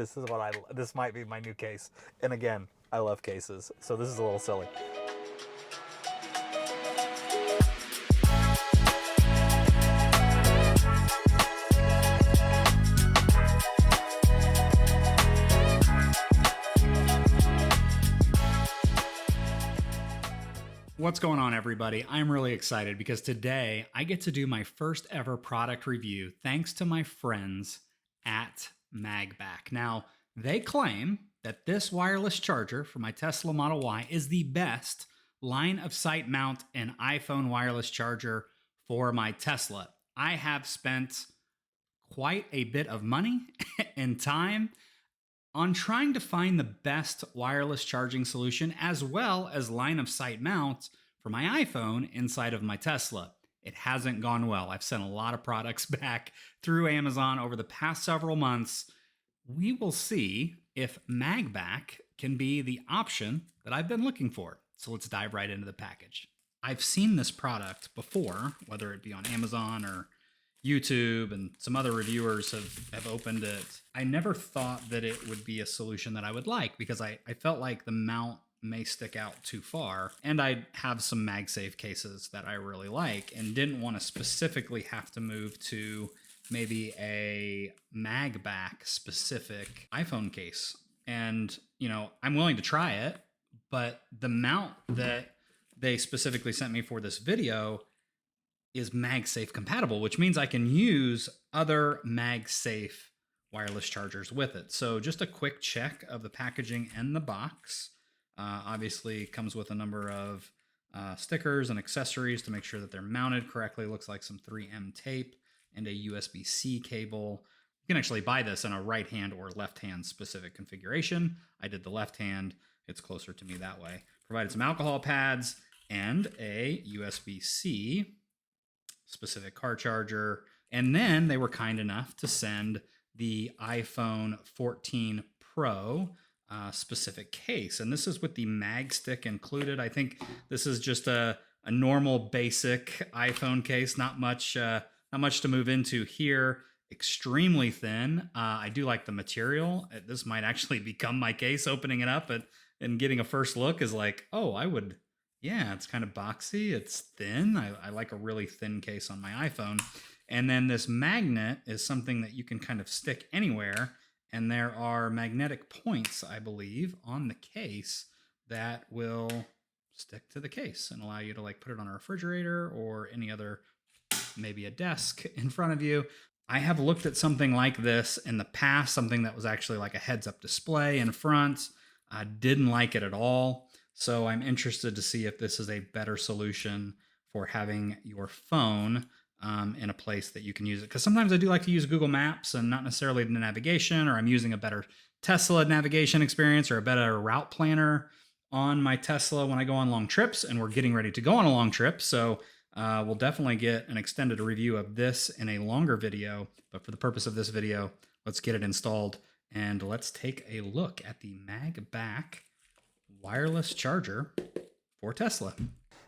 this might be my new case. And again, I love cases, so this is a little silly. What's going on, everybody? I'm really excited because today I get to do my first ever product review thanks to my friends at MagBak. Now, they claim that this wireless charger for my Tesla Model Y is the best line of sight mount and iPhone wireless charger for my Tesla. I have spent quite a bit of money and time on trying to find the best wireless charging solution as well as line of sight mount for my iPhone inside of my Tesla. It hasn't gone well. I've sent a lot of products back through Amazon over the past several months. We will see if MagBak can be the option that I've been looking for. So let's dive right into the package. I've seen this product before, whether it be on Amazon or YouTube, and some other reviewers have opened it. I never thought that it would be a solution that I would like because I felt like the mount may stick out too far, and I have some MagSafe cases that I really like and didn't want to specifically have to move to maybe a MagBak specific iPhone case. And, you know, I'm willing to try it, but the mount that they specifically sent me for this video is MagSafe compatible, which means I can use other MagSafe wireless chargers with it. So just a quick check of the packaging and the box. Obviously comes with a number of stickers and accessories to make sure that they're mounted correctly. Looks like some 3M tape and a USB-C cable. You can actually buy this in a right hand or left hand specific configuration. I did the left hand. It's closer to me that way. Provided some alcohol pads and a USB-C specific car charger. And then they were kind enough to send the iPhone 14 Pro specific case. And this is with the MagStick included. I think this is just a normal basic iPhone case. Not much to move into here. Extremely thin. I do like the material. This might actually become my case. Opening it up and getting a first look is like, oh, yeah, it's kind of boxy. It's thin. I like a really thin case on my iPhone. And then this magnet is something that you can kind of stick anywhere. And there are magnetic points, I believe, on the case that will stick to the case and allow you to like put it on a refrigerator or any other, maybe a desk in front of you. I have looked at something like this in the past, something that was actually like a heads-up display in front. I didn't like it at all. So I'm interested to see if this is a better solution for having your phone in a place that you can use it. Because sometimes I do like to use Google Maps and not necessarily the navigation, or I'm using a better Tesla navigation experience or a better route planner on my Tesla when I go on long trips, and we're getting ready to go on a long trip. So we'll definitely get an extended review of this in a longer video. But for the purpose of this video, let's get it installed and let's take a look at the MagBak wireless charger for Tesla.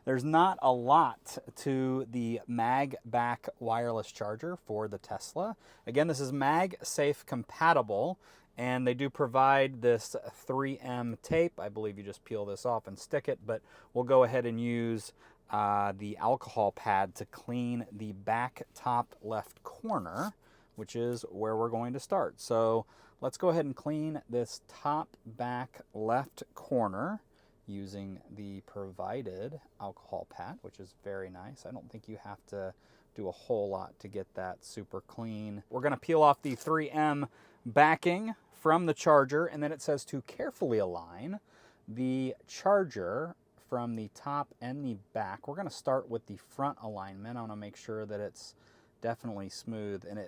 There's not a lot to the MagBak wireless charger for the Tesla. Again, this is MagSafe compatible, and they do provide this 3M tape. I believe you just peel this off and stick it, but we'll go ahead and use the alcohol pad to clean the back top left corner, which is where we're going to start. So let's go ahead and clean this top back left corner using the provided alcohol pad, which is very nice. I don't think you have to do a whole lot to get that super clean. We're going to peel off the 3M backing from the charger, and then it says to carefully align the charger from the top and the back. We're going to start with the front alignment. I want to make sure that it's definitely smooth, and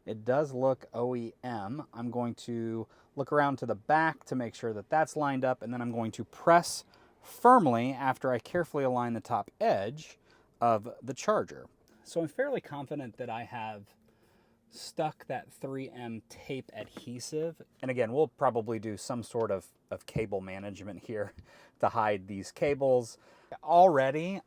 it does look OEM. I'm going to look around to the back to make sure that that's lined up, and then I'm going to press firmly after I carefully align the top edge of the charger. So I'm fairly confident that I have stuck that 3M tape adhesive. And again, we'll probably do some sort of cable management here to hide these cables. Already,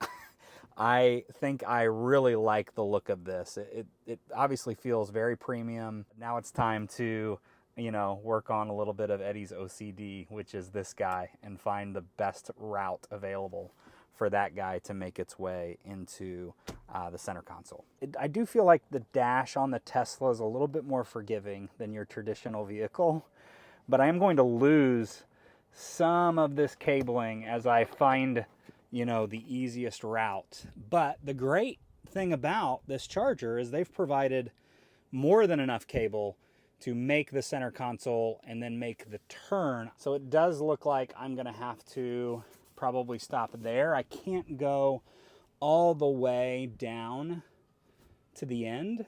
I think I really like the look of this. It obviously feels very premium. Now it's time to you know, work on a little bit of Eddie's OCD, which is this guy, and find the best route available for that guy to make its way into the center console. I do feel like the dash on the Tesla is a little bit more forgiving than your traditional vehicle, but I am going to lose some of this cabling as I find, you know, the easiest route. But the great thing about this charger is they've provided more than enough cable to make the center console and then make the turn. So it does look like I'm gonna have to probably stop there. I can't go all the way down to the end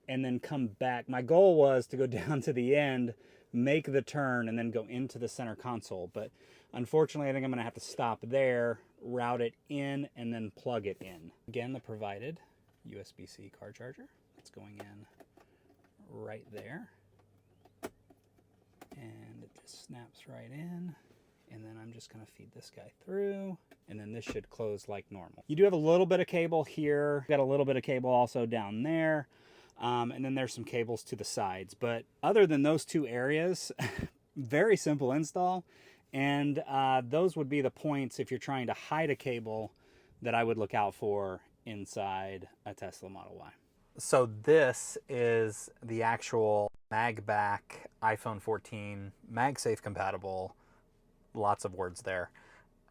and then come back. My goal was to go down to the end, make the turn, and then go into the center console. But unfortunately, I think I'm gonna have to stop there, route it in, and then plug it in. Again, the provided USB-C car charger. It's going in right there. And it just snaps right in. And then I'm just gonna feed this guy through, and then this should close like normal. You do have a little bit of cable here. Got a little bit of cable also down there. And then there's some cables to the sides. But other than those two areas, very simple install. And those would be the points if you're trying to hide a cable that I would look out for inside a Tesla Model Y. So this is the actual MagBak iPhone 14 MagSafe compatible, lots of words there,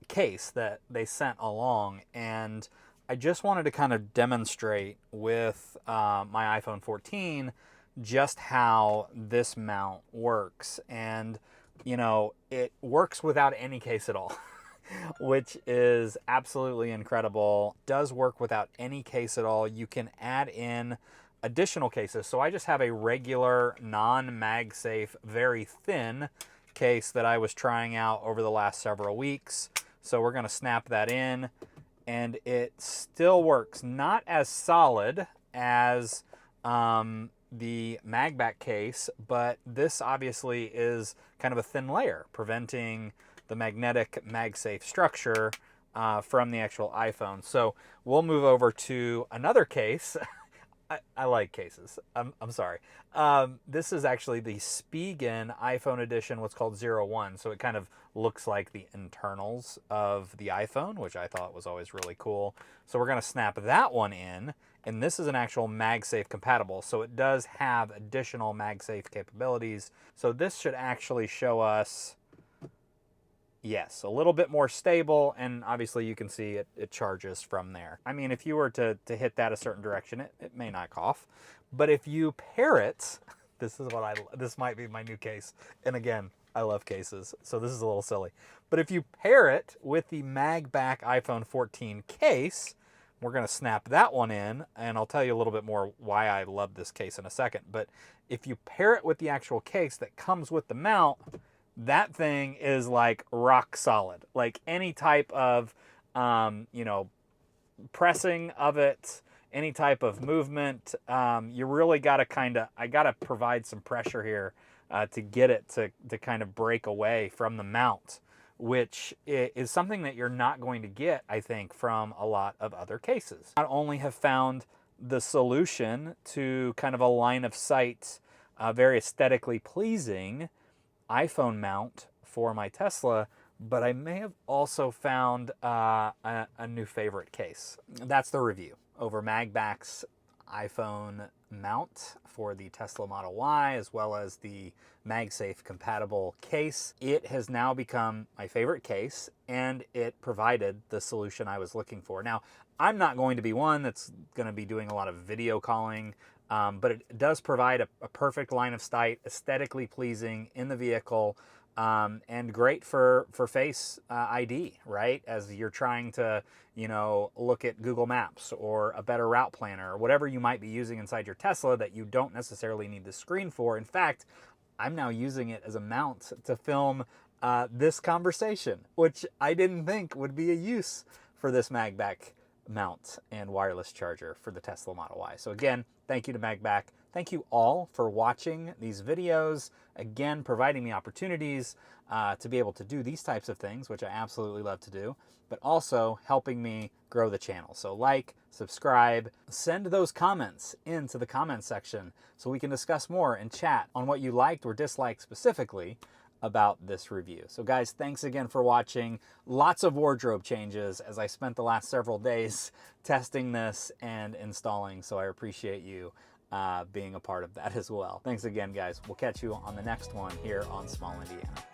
case that they sent along. And I just wanted to kind of demonstrate with my iPhone 14 just how this mount works. And, you know, it works without any case at all. Which is absolutely incredible. Does work without any case at all. You can add in additional cases. So I just have a regular non-MagSafe, very thin case that I was trying out over the last several weeks. So we're going to snap that in, and it still works. Not as solid as the MagBak case, but this obviously is kind of a thin layer, preventing the magnetic MagSafe structure from the actual iPhone. So we'll move over to another case. I like cases. I'm sorry. This is actually the Spigen iPhone edition, what's called 01. So it kind of looks like the internals of the iPhone, which I thought was always really cool. So we're going to snap that one in. And this is an actual MagSafe compatible. So it does have additional MagSafe capabilities. So this should actually show us, yes, a little bit more stable, and obviously you can see it charges from there. I mean, if you were to hit that a certain direction, it may not cough. But if you pair it, this might be my new case. And again, I love cases, so this is a little silly. But if you pair it with the MagBak iPhone 14 case, we're going to snap that one in, and I'll tell you a little bit more why I love this case in a second. But if you pair it with the actual case that comes with the mount, that thing is like rock solid. Like any type of, you know, pressing of it, any type of movement, you really got to I got to provide some pressure here to get it to kind of break away from the mount, which is something that you're not going to get, I think, from a lot of other cases. Not only have found the solution to kind of a line of sight, very aesthetically pleasing iPhone mount for my Tesla, but I may have also found a new favorite case. That's the review over MagBak's iPhone mount for the Tesla Model Y, as well as the MagSafe compatible case. It has now become my favorite case, and it provided the solution I was looking for. Now, I'm not going to be one that's going to be doing a lot of video calling, but it does provide a perfect line of sight, aesthetically pleasing in the vehicle, and great for Face ID, right? As you're trying to, you know, look at Google Maps or a better route planner or whatever you might be using inside your Tesla that you don't necessarily need the screen for. In fact, I'm now using it as a mount to film this conversation, which I didn't think would be a use for this MagBak mount and wireless charger for the Tesla Model Y. So again, thank you to MagBak. Thank you all for watching these videos, again, providing me opportunities to be able to do these types of things, which I absolutely love to do, but also helping me grow the channel. So like, subscribe, send those comments into the comments section so we can discuss more and chat on what you liked or disliked specifically about this review. So guys, thanks again for watching. Lots of wardrobe changes as I spent the last several days testing this and installing, so I appreciate you being a part of that as well. Thanks again, guys. We'll catch you on the next one here on Small Indiana.